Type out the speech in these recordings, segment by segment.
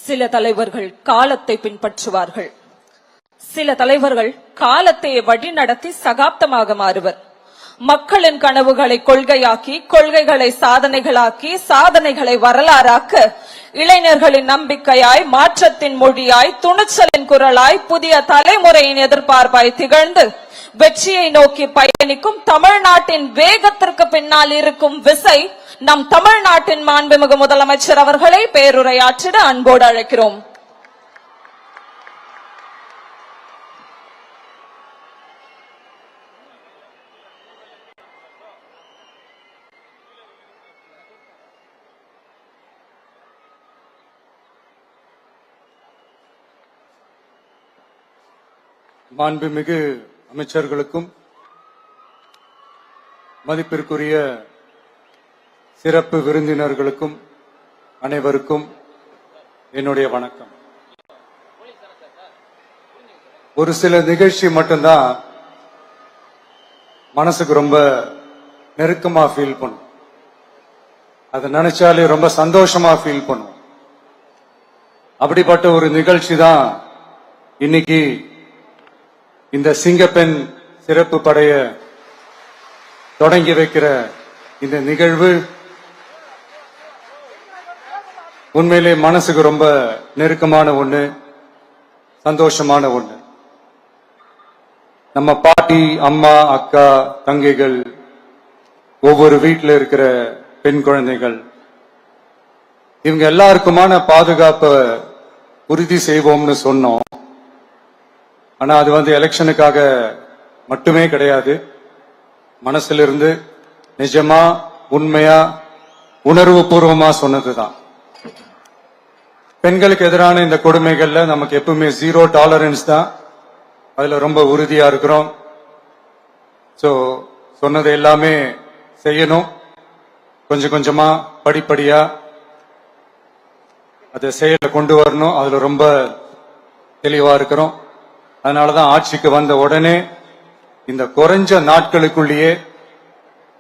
சில தலைவர்கள் காலத்தை பின்பற்றுவார்கள், சில தலைவர்கள் காலத்தை வழிநடத்தி சகாப்தமாக மாறுவர். மக்களின் கனவுகளை கொள்கையாக்கி, கொள்கைகளை சாதனைகளாக்கி, சாதனைகளை வரலாறாக்க இளைஞர்களின் நம்பிக்கையாய், மாற்றத்தின் மொழியாய், துணிச்சலின் குரலாய், புதிய தலைமுறையின் எதிர்பார்ப்பாய் திகழ்ந்து வெற்றியை நோக்கி பயணிக்கும் தமிழ்நாட்டின் வேகத்திற்கு பின்னால் இருக்கும் விசை நம் தமிழ்நாட்டின் மாண்புமிகு முதலமைச்சர் அவர்களை பேருரையாற்றிட அன்போடு அழைக்கிறோம். மாண்புமிகு அமைச்சர்களுக்கும் மதிப்பிற்குரிய சிறப்பு விருந்தினர்களுக்கும் அனைவருக்கும் என்னுடைய வணக்கம். ஒரு சில நிகழ்ச்சி மட்டும்தான் மனசுக்கு ரொம்ப நெருக்கமா ஃபீல் பண்ணும், அதை நினைச்சாலே ரொம்ப சந்தோஷமா ஃபீல் பண்ணும். அப்படிப்பட்ட ஒரு நிகழ்ச்சி தான் இன்னைக்கு இந்த சிங்கப்பெண் சிறப்பு படைய தொடங்கி வைக்கிற இந்த நிகழ்வு. உண்மையிலே மனசுக்கு ரொம்ப நெருக்கமான ஒண்ணு, சந்தோஷமான ஒண்ணு. நம்ம பாட்டி, அம்மா, அக்கா, தங்கைகள், ஒவ்வொரு வீட்டில் இருக்கிற பெண் குழந்தைகள், இவங்க எல்லாருக்குமான பாதுகாப்பை உறுதி செய்வோம்னு சொன்னோம். ஆனா அது எலெக்ஷனுக்காக மட்டுமே கிடையாது, மனசிலிருந்து நிஜமா உண்மையா உணர்வு பூர்வமா சொன்னதுதான். பெண்களுக்கு எதிரான இந்த கொடுமைகள்ல நமக்கு எப்பவுமே 0 டாலரன்ஸ் தான், அதுல ரொம்ப உறுதியா இருக்கிறோம். சோ சொன்னது எல்லாமே செய்யணும், கொஞ்சம் கொஞ்சமா படிப்படியா அதை செயல கொண்டு வரணும், அதுல ரொம்ப தெளிவா இருக்கிறோம். அதனாலதான் ஆட்சிக்கு வந்த உடனே இந்த குறைஞ்ச நாட்களுக்குள்ளேயே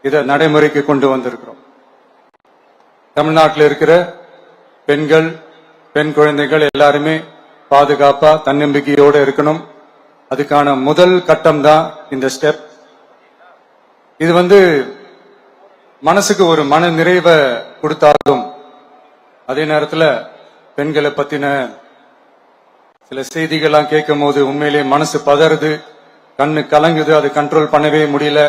இதை நடைமுறைக்கு கொண்டு வந்திருக்கிறோம். தமிழ்நாட்டில் இருக்கிற பெண்கள், பெண் குழந்தைகள் எல்லாருமே பாதுகாப்பா தன்னம்பிக்கையோடு இருக்கணும். அதுக்கான முதல் கட்டம் தான் இந்த ஸ்டெப். இது மனசுக்கு ஒரு மன நிறைவை கொடுத்தாலும் அதே நேரத்தில் பெண்களை பத்தின சில செய்திகள்லாம் கேட்கும் போது உண்மையிலேயே மனசு பதறுது, கண்ணு கலங்குது, அது கண்ட்ரோல் பண்ணவே முடியல.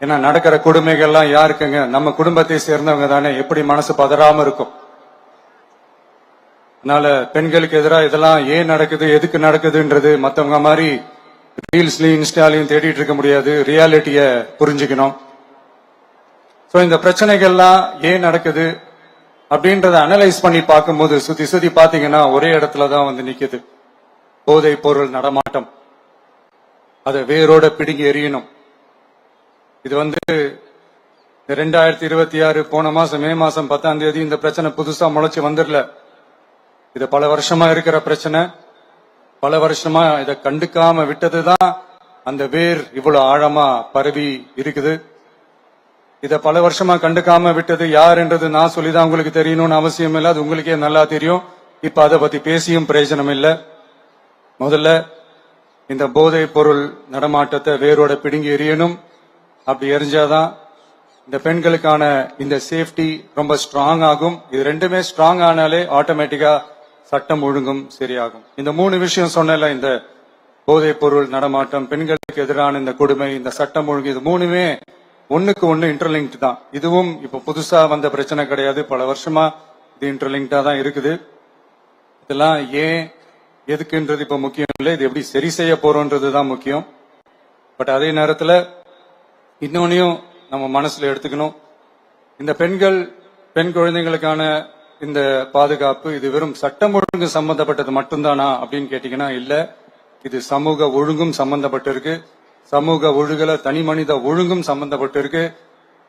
ஏன்னா நடக்கிற கொடுமைகள்லாம் யாருக்குங்க, நம்ம குடும்பத்தை சேர்ந்தவங்க தானே, எப்படி மனசு பதறாம இருக்கும்? அதனால பெண்களுக்கு எதிராக இதெல்லாம் ஏன் நடக்குது, எதுக்கு நடக்குதுன்றது மத்தவங்க மாதிரி ரீல்ஸ்லயும் இன்ஸ்டாலையும் தேடிட்டு இருக்க முடியாது, ரியாலிட்டிய புரிஞ்சுக்கணும். சோ இந்த பிரச்சனைகள்லாம் ஏன் நடக்குது அப்படின்றத அனலைஸ் பண்ணி பார்க்கும்போது சுத்தி சுத்தி பாத்தீங்கன்னா ஒரே இடத்துலதான் நிக்குது. போதை பொருள் நடமாட்டம், அதை வேரோட பிடுங்கி எறியணும். இது 2026 போன மாசம் மே மாசம் 10ஆம் தேதி இந்த பிரச்சனை புதுசா முளைச்சு வந்துடல. இது பல வருஷமா இருக்கிற பிரச்சனை. பல வருஷமா இதை கண்டுக்காம விட்டதுதான் அந்த வேர் இவ்வளவு ஆழமா பரவி இருக்குது. இத பல வருஷமா கண்டுக்காம விட்டது யார் என்றது நான் சொல்லிதான் உங்களுக்கு தெரியணும்னு அவசியம் இல்லை, அது உங்களுக்கே நல்லா தெரியும். இப்ப அதை பத்தி பேசியும் பிரயோஜனம் இல்லை. முதல்ல இந்த போதை பொருள் நடமாட்டத்தை வேரோட பிடுங்கி எறியணும். அப்படி எரிஞ்சாதான் இந்த பெண்களுக்கான இந்த சேஃப்டி ரொம்ப ஸ்ட்ராங் ஆகும். இது ரெண்டுமே ஸ்ட்ராங் ஆனாலே ஆட்டோமேட்டிக்கா சட்டம் ஒழுங்கும் சரியாகும். இந்த 3 விஷயம் சொன்னல, இந்த போதை பொருள் நடமாட்டம், பெண்களுக்கு எதிரான இந்த கொடுமை, இந்த சட்டம் ஒழுங்கு, இது 3மே ஒண்ணுக்கு ஒண்ணு இன்டர்லிங்க் தான். இதுவும் இப்ப புதுசா வந்த பிரச்சனை கிடையாது, பல வருஷமா இது இன்டர்லிங்க்டா தான் இருக்குது. இதெல்லாம் ஏன் எதுக்குன்றது இப்ப முக்கியம் இல்லை, இது எப்படி சரி செய்ய போறோம்ன்றதுதான் முக்கியம். பட் அதே நேரத்துல இன்னொன்னையும் நம்ம மனசுல எடுத்துக்கணும். இந்த பெண் குழந்தைகளுக்கான இந்த பாதுகாப்பு இது வெறும் சட்டம் ஒழுங்கு சம்பந்தப்பட்டது மட்டும்தானா அப்படின்னு கேட்டீங்கன்னா இல்ல, இது சமூக ஒழுங்கும் சம்பந்தப்பட்டிருக்கு. சமூக ஒழுகல தனி மனித ஒழுங்கும் சம்பந்தப்பட்டிருக்கு.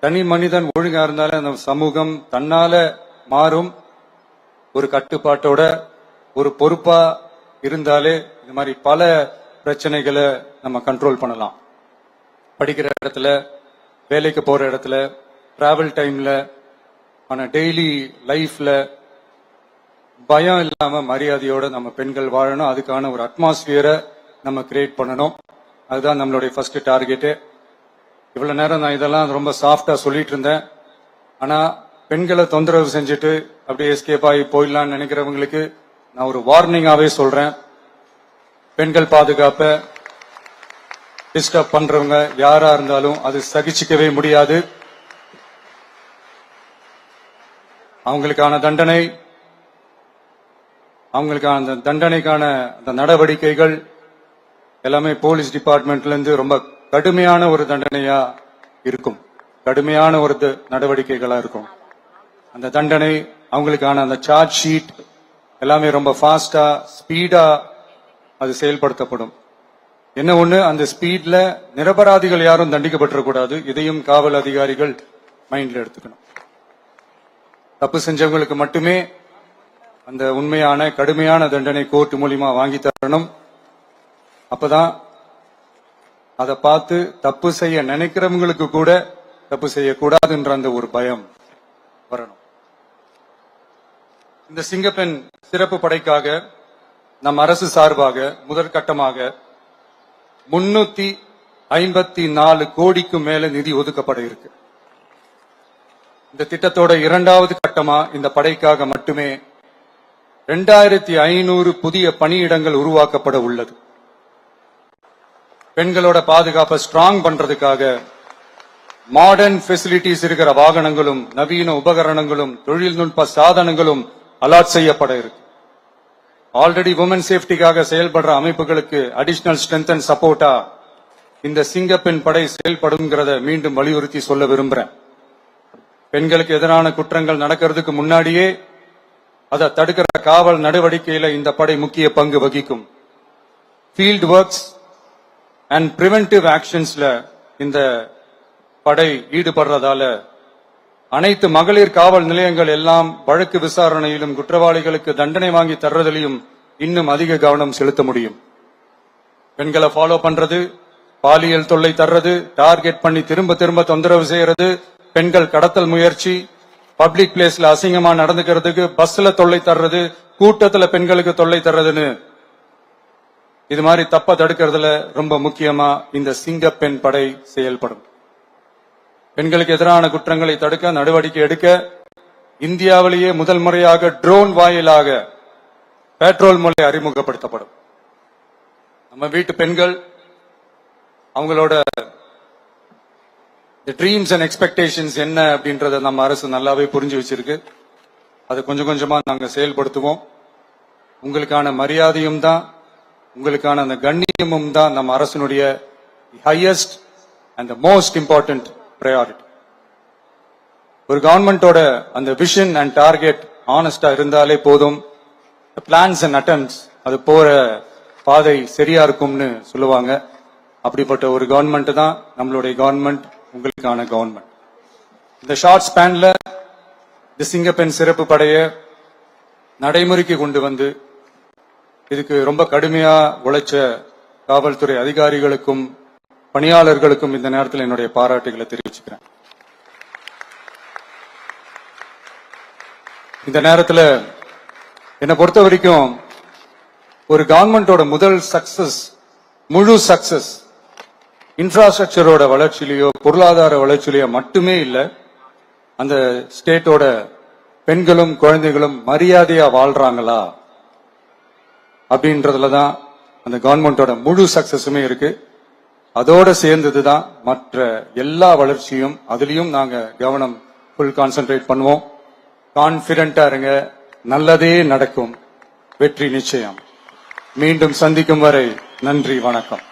தனி மனிதன் ஒழுங்கா இருந்தாலே அந்த சமூகம் தன்னால மாறும். ஒரு கட்டுப்பாட்டோட ஒரு பொறுப்பா இருந்தாலே இது மாதிரி பல பிரச்சனைகளை நம்ம கண்ட்ரோல் பண்ணலாம். படிக்கிற இடத்துல, வேலைக்கு போற இடத்துல, டிராவல் டைம்ல, ஆனா டெய்லி லைஃப்ல பயம் இல்லாம மரியாதையோட நம்ம பெண்கள் வாழணும். அதுக்கான ஒரு அட்மாஸ்பியரை நம்ம கிரியேட் பண்ணணும். அதுதான் நம்மளுடைய ஃபர்ஸ்ட் டார்கெட்டு. இவ்வளவு நேரம் நான் இதெல்லாம் ரொம்ப சாஃப்டா சொல்லிட்டு இருந்தேன். ஆனா பெண்களை தொந்தரவு செஞ்சுட்டு அப்படியே எஸ்கேப் ஆகி போயிடலாம்னு நினைக்கிறவங்களுக்கு நான் ஒரு வார்னிங்காவே சொல்றேன். பெண்கள் பாதுகாப்பை டிஸ்டர்ப் பண்றவங்க யாரா இருந்தாலும் அது சகிச்சுக்கவே முடியாது. அவங்களுக்கான தண்டனைக்கான அந்த நடவடிக்கைகள் எல்லாமே போலீஸ் டிபார்ட்மெண்ட்ல இருந்து ரொம்ப கடுமையான ஒரு தண்டனையா இருக்கும். கடுமையான ஒரு நடவடிக்கைகளா இருக்கும். அந்த தண்டனை அவங்களுக்கான அந்த சார்ஜ் ஷீட் எல்லாமே ரொம்ப ஃபாஸ்டா ஸ்பீடா அது செயல்படுத்தப்படும். என்ன ஒண்ணு, அந்த ஸ்பீட்ல நிரபராதிகள் யாரும் தண்டிக்கப்பட்டிருக்கூடாது. இதையும் காவல் அதிகாரிகள் மைண்ட்ல எடுத்துக்கணும். தப்பு செஞ்சவங்களுக்கு மட்டுமே அந்த உண்மையான கடுமையான தண்டனை கோர்ட் மூலியமா வாங்கி தரணும். அப்பதான் அதை பார்த்து தப்பு செய்ய நினைக்கிறவங்களுக்கு கூட தப்பு செய்யக்கூடாதுன்ற அந்த ஒரு பயம் வரணும். இந்த சிங்கப்பெண் சிறப்பு படைக்காக நம் அரசு சார்பாக முதற்கட்டமாக 354 கோடிக்கும் மேல நிதி ஒதுக்கப்பட இருக்கு. இந்த திட்டத்தோட இரண்டாவது கட்டமா இந்த படைக்காக மட்டுமே 2500 புதிய பணியிடங்கள் உருவாக்கப்பட உள்ளது. பெண்களோட பாதுகாப்பை ஸ்ட்ராங் பண்றதுக்காக மாடர்ன் ஃபெசிலிட்டிஸ் இருக்கிற வாகனங்களும் நவீன உபகரணங்களும் தொழில்நுட்ப சாதனங்களும் அலாட் செய்யப்பட இருக்கு. ஆல்ரெடி உமன் சேஃப்டிக்காக செயல்படுற அமைப்புகளுக்கு அடிஷனல் ஸ்ட்ரென்த் அண்ட் சப்போர்ட்டா இந்த சிங்கப்பெண் படை செயல்படுங்கிறத மீண்டும் வலியுறுத்தி சொல்ல விரும்புறேன். பெண்களுக்கு எதிரான குற்றங்கள் நடக்கிறதுக்கு முன்னாடியே அதை தடுக்கிற காவல் நடவடிக்கையில இந்த படை முக்கிய பங்கு வகிக்கும். ஃபீல்ட் ஒர்க்ஸ் அண்ட் பிரிவென்டிவ் ஆக்ஷன்ஸ்ல இந்த படை ஈடுபடுறதால அனைத்து மகளிர் காவல் நிலையங்கள் எல்லாம் வழக்கு விசாரணையிலும் குற்றவாளிகளுக்கு தண்டனை வாங்கி தர்றதிலையும் இன்னும் அதிக கவனம் செலுத்த முடியும். பெண்களை ஃபாலோ பண்றது, பாலியல் தொல்லை தர்றது, டார்கெட் பண்ணி திரும்ப திரும்ப தொந்தரவு செய்யறது, பெண்கள் கடத்தல் முயற்சி, பப்ளிக் பிளேஸ்ல அசிங்கமா நடந்துக்கிறதுக்கு பஸ்ல தொல்லை தர்றது, கூட்டத்துல பெண்களுக்கு தொல்லை தர்றதுன்னு இது மாதிரி தப்ப தடுக்கிறதுல ரொம்ப முக்கியமா இந்த சிங்கப்பெண் படை செயல்படும். பெண்களுக்கு எதிரான குற்றங்களை தடுக்க நடவடிக்கை எடுக்க இந்தியாவிலேயே முதல் முறையாக ட்ரோன் வாயிலாக பெட்ரோல் முறை அறிமுகப்படுத்தப்படும். நம்ம வீட்டு பெண்கள் அவங்களோட ட்ரீம்ஸ் அண்ட் எக்ஸ்பெக்டேஷன்ஸ் என்ன அப்படின்றத நம்ம அரசு நல்லாவே புரிஞ்சு வச்சிருக்கு. அதை கொஞ்சம் கொஞ்சமா நாங்க செயல்படுத்துவோம். உங்களுக்கான மரியாதையும் தான், உங்களுக்கான அந்த கண்ணியமும் தான் நம்ம அரசினுடைய highest and most important priority. ஒரு கவர்மெண்டோட அந்த விஷன் அண்ட் டார்கெட் ஆனஸ்டா இருந்தாலே போதும். பிளான்ஸ் அண்ட் அட்டெம்ப்ட்ஸ் அது போற பாதை சரியா இருக்கும்னு சொல்லுவாங்க. அப்படிப்பட்ட ஒரு கவர்மெண்ட் தான் நம்மளுடைய கவர்மெண்ட், உங்களுக்கான கவர்மெண்ட். இந்த ஷார்ட் ஸ்பேன்ல இந்த சிங்கப்பெண் சிறப்பு படைய நடைமுறைக்கு கொண்டு வந்து இதுக்கு ரொம்ப கடுமையா உழைச்ச காவல்துறை அதிகாரிகளுக்கும் பணியாளர்களுக்கும் இந்த நேரத்தில் என்னுடைய பாராட்டுகளை தெரிவிச்சுக்கிறேன். இந்த நேரத்தில் என்னை பொறுத்த வரைக்கும் ஒரு கவர்மெண்டோட முதல் சக்சஸ், முழு சக்சஸ் இன்ஃப்ராஸ்ட்ரக்சரோட வளர்ச்சியிலேயோ பொருளாதார வளர்ச்சியிலேயோ மட்டுமே இல்லை, அந்த ஸ்டேட்டோட பெண்களும் குழந்தைகளும் மரியாதையா வாழ்றாங்களா அப்படின்றதுலதான் அந்த கவர்மெண்டோட முழு சக்சஸுமே இருக்கு. அதோட சேர்ந்ததுதான் மற்ற எல்லா வளர்ச்சியும். அதுலயும் நாங்க கவனம் ஃபுல் கான்சென்ட்ரேட் பண்ணுவோம். கான்பிடென்டா இருங்க, நல்லதே நடக்கும், வெற்றி நிச்சயம். மீண்டும் சந்திக்கும் வரை நன்றி, வணக்கம்.